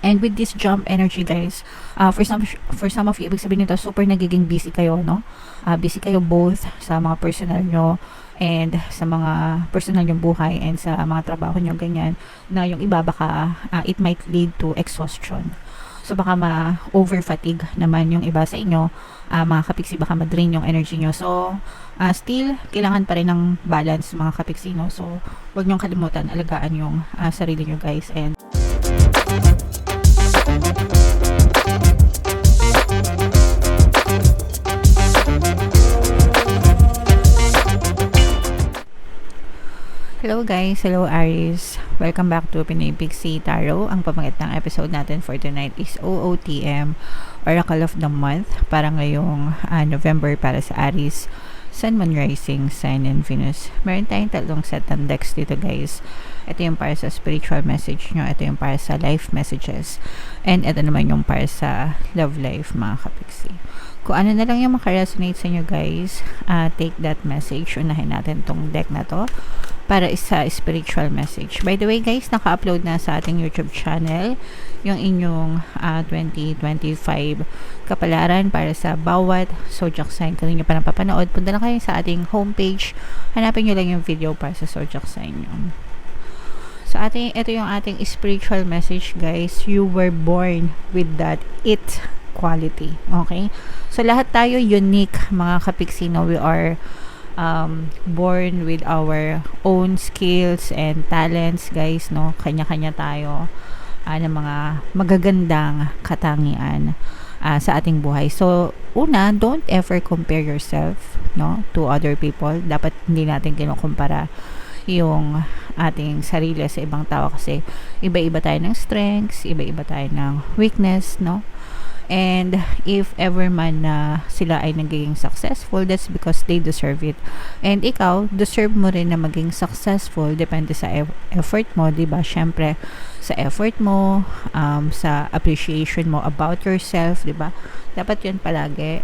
And with this jump energy, guys, for some of you, ibig sabihin nito, super nagiging busy kayo, no? Busy kayo both sa mga personal nyo and sa mga personal yung buhay and sa mga trabaho nyo, ganyan, na yung iba baka it might lead to exhaustion. So baka ma-over fatigue naman yung iba sa inyo, mga kapiksi, baka ma-drain yung energy nyo. So still, kailangan pa rin ng balance, mga kapiksi, no? So huwag nyong kalimutan, alagaan yung sarili nyo, guys. And hello guys, hello Aries. Welcome back to Pinoy Pixie Tarot. Ang pamangit ng episode natin for tonight is OOTM, Oracle of the Month, para ngayong November para sa Aries, Sun, Moon, Rising, Sign, and Venus. Meron tayong tatlong set ng decks dito, guys. Ito yung para sa spiritual message nyo, ito yung para sa life messages, and ito naman yung para sa love life, mga kapiksi. Kung ano na lang yung makaresonate sa inyo, guys, take that message. Unahin natin tong deck na to para isa spiritual message. By the way, guys, naka-upload na sa ating YouTube channel yung inyong 2025 kapalaran para sa bawat zodiac sign. Kung hindi nyo pa napapanood, punta lang kayo sa ating homepage. Hanapin nyo lang yung video para sa zodiac sign nyo. So, ito yung ating spiritual message, guys. You were born with that it quality. Okay? So, lahat tayo unique, mga kapiksino. We are born with our own skills and talents, guys, no? Kanya-kanya tayo ng mga magagandang katangian sa ating buhay. So, una, don't ever compare yourself, no, to other people. Dapat hindi natin kinukumpara yung ating sarili sa ibang tao kasi iba-iba tayo ng strengths, iba-iba tayo ng weakness, no? And if ever man na sila ay nagiging successful, that's because they deserve it. And ikaw, deserve mo rin na maging successful, depende sa effort mo, diba? Syempre, sa effort mo, sa appreciation mo about yourself, diba? Dapat yun palagi,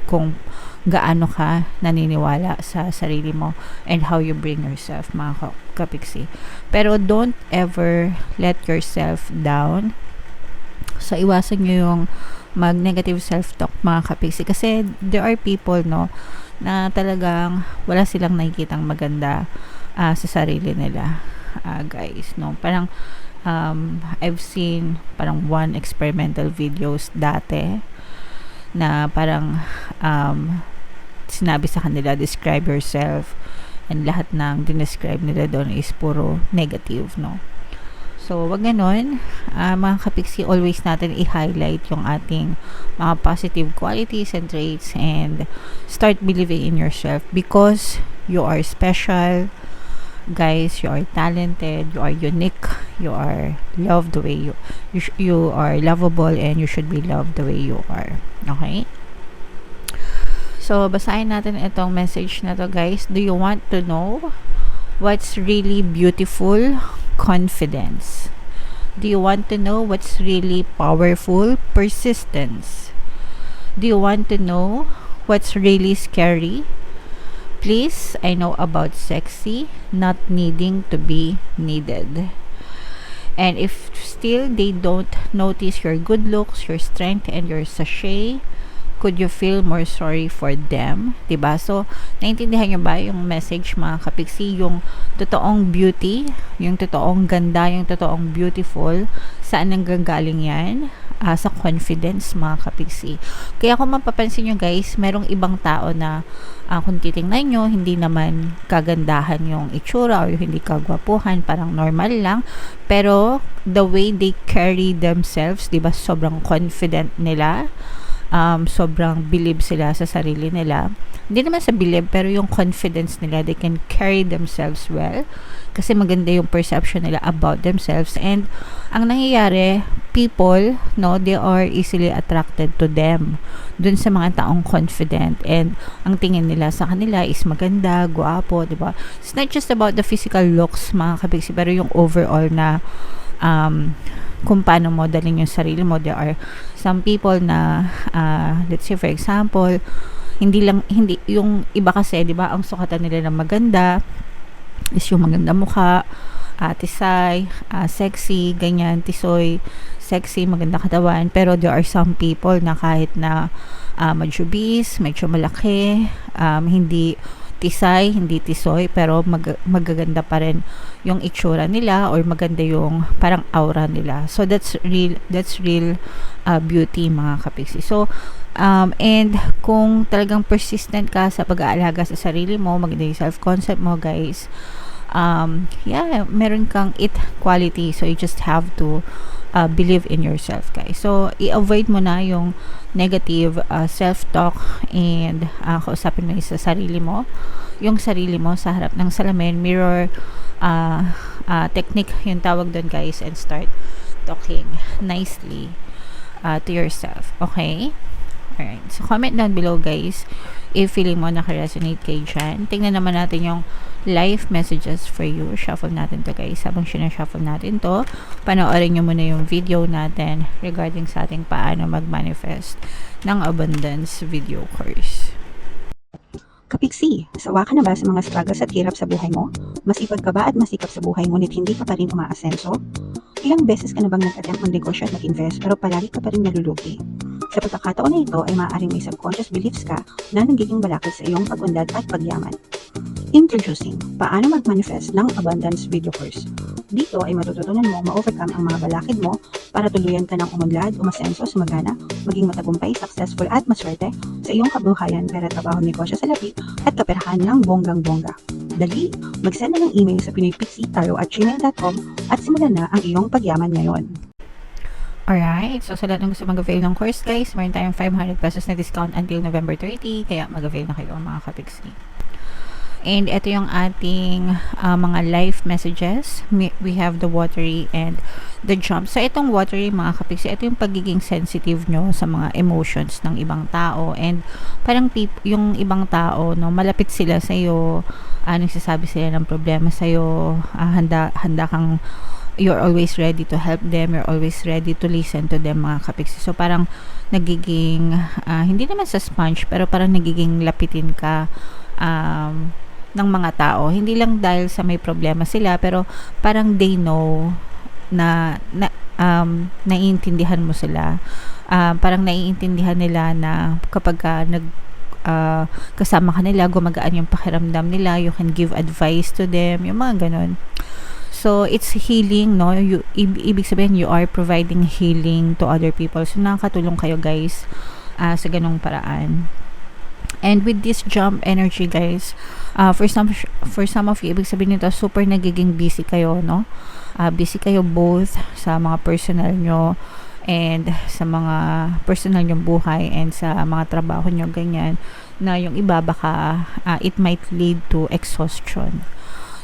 kung gaano ka naniniwala sa sarili mo and how you bring yourself, mga kapiksi. Pero don't ever let yourself down. So, iwasan nyo yung mag-negative self-talk, mga kapiksi. Kasi there are people, no, na talagang wala silang nakikitang maganda sa sarili nila, guys, no. Parang, I've seen parang one experimental videos dati na parang sinabi sa kanila, describe yourself, and lahat ng dinescribe nila doon is puro negative, no. So, wag ganon. Mga kapiksi, always natin i-highlight yung ating mga positive qualities and traits and start believing in yourself because you are special, guys. You are talented, you are unique, you are loved the way you are lovable, and you should be loved the way you are. Okay? So, basahin natin itong message na to, guys. Do you want to know what's really beautiful? Confidence. Do you want to know what's really powerful? Persistence. Do you want to know what's really scary? Please, I know about sexy, not needing to be needed. And if still they don't notice your good looks, your strength, and your sachet, could you feel more sorry for them? Diba? So, naintindihan nyo ba yung message, mga kapiksi? Yung totoong beauty, yung totoong ganda, yung totoong beautiful, saan nanggagaling yan? Sa confidence, mga kapiksi. Kaya kung mapapansin nyo, guys, merong ibang tao na kung titingnan nyo, hindi naman kagandahan yung itsura or hindi kagwapuhan, parang normal lang. Pero, the way they carry themselves, diba, sobrang confident nila, sobrang believe sila sa sarili nila. Hindi naman sa believe, pero yung confidence nila, they can carry themselves well kasi maganda yung perception nila about themselves. And ang nangyayari, people, no, they are easily attracted to them, dun sa mga taong confident, and ang tingin nila sa kanila is maganda, guwapo, diba? It's not just about the physical looks, mga kabigsi, pero yung overall na kung paano modeling yung sarili mo. There are some people na let's say for example, hindi yung iba kasi, 'di ba, ang sukatan nila na maganda is yung maganda mukha, tisay, sexy, ganyan, tisoy, sexy, maganda katawan, pero there are some people na kahit na medyo bis, medyo malaki, hindi tisay, hindi tisoy, pero magaganda pa rin yung itsura nila or maganda yung parang aura nila. So that's real beauty, mga kapiksi. So and kung talagang persistent ka sa pag-aalaga sa sarili mo, maganda yung self-concept mo, guys, meron kang it quality. So you just have to believe in yourself, guys. So i-avoid mo na yung negative self-talk and kausapin mo sa sarili mo, yung sarili mo sa harap ng salamin, mirror technique yung tawag doon, guys, and start talking nicely to yourself. Okay? Alright. So, comment down below, guys, if feeling mo naka-resonate kayo dyan. Tingnan naman natin yung live messages for you. Shuffle natin to, guys. Habang sinashuffle natin to, panoorin nyo muna yung video natin regarding sa ating paano mag-manifest ng abundance video course. Kapiksi, sawa ka na ba sa mga struggles at hirap sa buhay mo? Masipag ka ba at masikap sa buhay ngunit hindi ka pa rin umaasenso? Ilang beses ka na bang nag-attempt mag-negosyo at mag-invest pero palagi ka pa rin nalulugi? Sa pagkakataon na ito ay maaaring may subconscious beliefs ka na nagiging balakid sa iyong pag-unlad at pagyaman. Introducing, paano mag-manifest ng abundance video course. Dito ay matututunan mo ma-overcome ang mga balakid mo para tuluyan ka ng umunlad, umasenso, sumagana, maging matagumpay, successful at maswerte sa iyong kabuhayan, pera, trabaho, negosyo sa lapi at kaperahan ng bonggang-bongga. Dali, mag-send na ng email sa pinoypixitarot@gmail.com at simulan na ang iyong pagyaman ngayon. Alright, so sa lahat ng gusto mag-avail ng course, guys, meron tayong 500 pesos na discount until November 30, kaya mag-avail na kayo, mga kapiksi. And ito yung ating mga live messages. We have the watery and the jump. So itong watery, mga kapiksi, ito yung pagiging sensitive nyo sa mga emotions ng ibang tao. And parang yung ibang tao, no, malapit sila sa'yo, nagsasabi sila ng problema sa'yo, handa kang, you're always ready to help them, you're always ready to listen to them, mga kapiksi. So parang nagiging, hindi naman sa sponge, pero parang nagiging lapitin ka ng mga tao. Hindi lang dahil sa may problema sila, pero parang they know na naiintindihan mo sila. Parang naiintindihan nila na kapag kasama ka nila, gumagaan yung pakiramdam nila, you can give advice to them, yung mga ganon. So, it's healing, no? Ibig sabihin, you are providing healing to other people. So, nakakatulong kayo, guys, sa ganong paraan. And with this jump energy, guys, for some of you, ibig sabihin nito, super nagiging busy kayo, no? Busy kayo both sa mga personal nyo and sa mga personal nyong buhay and sa mga trabaho nyo, ganyan, na yung iba baka it might lead to exhaustion.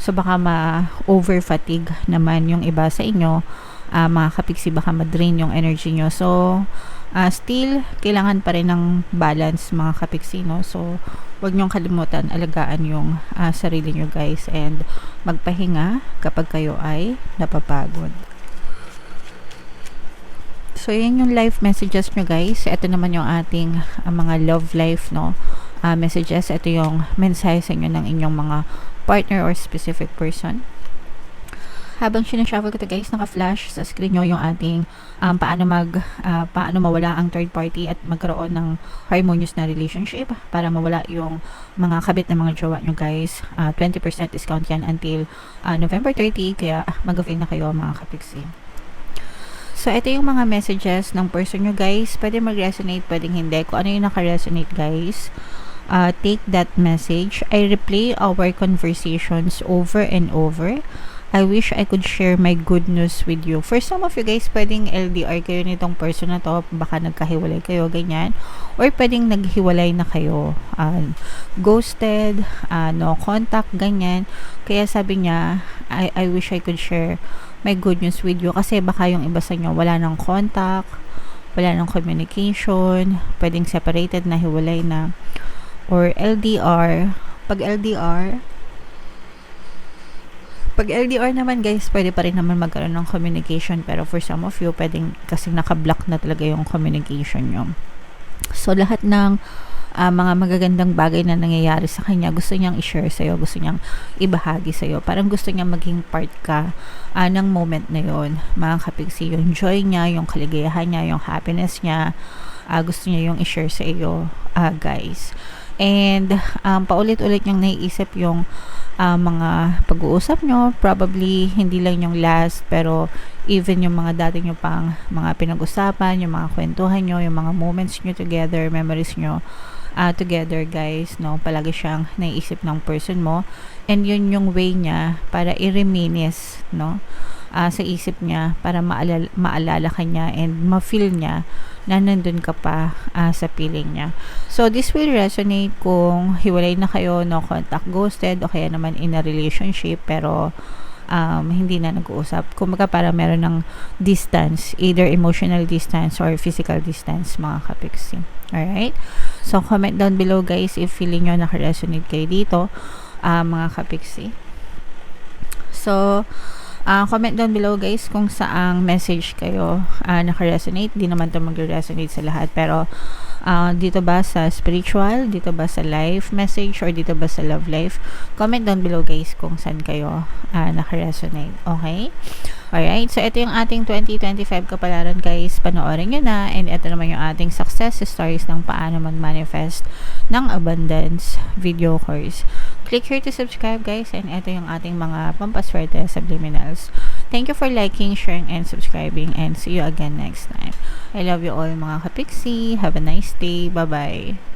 So, baka ma-over fatigue naman yung iba sa inyo, mga kapiksi, baka ma-drain yung energy nyo. So, still, kailangan pa rin ng balance, mga kapiksi, no? So, huwag nyong kalimutan, alagaan yung sarili nyo, guys, and magpahinga kapag kayo ay napapagod. So, yan yung live messages nyo, guys. Ito naman yung ating mga love life, no? Messages. Ito yung mensahe sa inyo ng inyong mga partner or specific person. Habang sinashuffle ko ito, guys, naka-flash sa screen nyo yung ating paano mawala ang third party at magkaroon ng harmonious na relationship, para mawala yung mga kabit na mga jowa nyo, guys. 20% discount yan until November 30, kaya mag-avail na kayo, mga kapiksi. So, ito yung mga messages ng person nyo, guys. Pwede mag-resonate, pwedeng hindi. Kung ano yung naka-resonate, guys, take that message. I replay our conversations over and over. I wish I could share my good news with you. For some of you, guys, pwedeng LDR kayo nitong person na to, baka nagkahiwalay kayo, ganyan. Or pwedeng naghiwalay na kayo, ghosted, no contact, ganyan. Kaya sabi niya, I wish I could share my good news with you. Kasi baka yung iba sa inyo, wala ng contact, wala ng communication, pwedeng separated na, hiwalay na. Or LDR. Pag LDR naman, guys, pwede pa rin naman magkaroon ng communication, pero for some of you, pwedeng kasi naka-block na talaga yung communication nyo. So, lahat ng mga magagandang bagay na nangyayari sa kanya, gusto niyang i-share sa'yo, gusto niyang ibahagi sa'yo. Parang gusto niyang maging part ka ng moment na yon, mga kapiksi. Yung joy niya, yung kaligayahan niya, yung happiness niya, gusto niya yung i-share sa iyo, guys. And paulit-ulit niyang naiisip yung mga pag-uusap nyo, probably hindi lang yung last, pero even yung mga dati nyo pang mga pinag-usapan, yung mga kwentuhan nyo, yung mga moments nyo together, memories nyo together, guys, no? Palagi siyang naiisip ng person mo, and yun yung way niya para i-reminisce, no? Sa isip niya, para maalala ka niya and ma-feel niya na nandun ka pa sa feeling niya. So this will resonate kung hiwalay na kayo, no contact, ghosted, o kaya naman in a relationship pero hindi na nag-uusap. Kumbaga para meron ng distance, either emotional distance or physical distance, mga kapiksi. Alright? So comment down below, guys, if feeling nyo naka-resonate kayo dito, mga kapiksi. So comment down below, guys, kung saang message kayo naka-resonate. Di naman to mag-resonate sa lahat, pero dito ba sa spiritual, dito ba sa life message, or dito ba sa love life? Comment down below, guys, kung saan kayo naka-resonate. Okay? Alright, so ito yung ating 2025 kapalaran, guys. Panoorin nyo na, and ito naman yung ating success stories ng paano mag-manifest ng abundance video course. Click here to subscribe, guys, and ito yung ating mga pampaswerte subliminals. Thank you for liking, sharing, and subscribing, and see you again next time. I love you all, mga kapiksi. Have a nice day. Bye-bye.